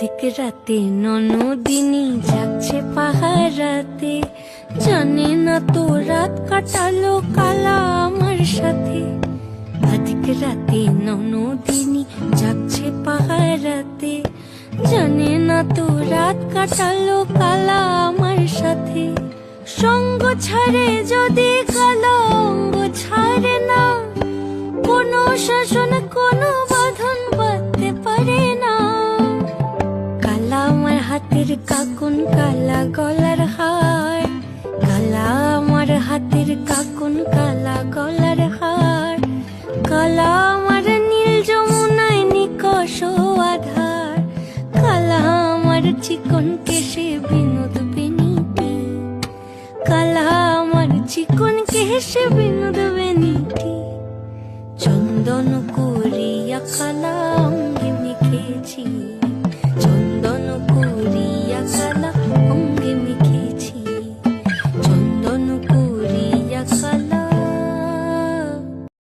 অধিক রাতে ননদিনী যাচ্ছে পাহারাতে, জানে না তো রাত কাটালো কালা আমার সাথে। অধিক রাতে ননদিনী যাচ্ছে পাহারাতে, জানে না তো রাত কাটালো কালা আমার সাথে। সঙ্গ ছাড়ে যদি কালো অঙ্গ ছাড়ে না, কোনো শাসন কোনো বাঁধন বাঁধতে পারে না। কালা আমার হাতের কাকুন কালা গলার হার, কালা আমার হাতের কাকুন কালা গলার হার। কালা আমার নীল যমুনায় নিকষ আধার, কালা আমার চিকন কেশে বিনোদ বেনিটি। কালা আমার চিকন কেশে বিনোদ বেনিটি। চন্দন করিয়া কালা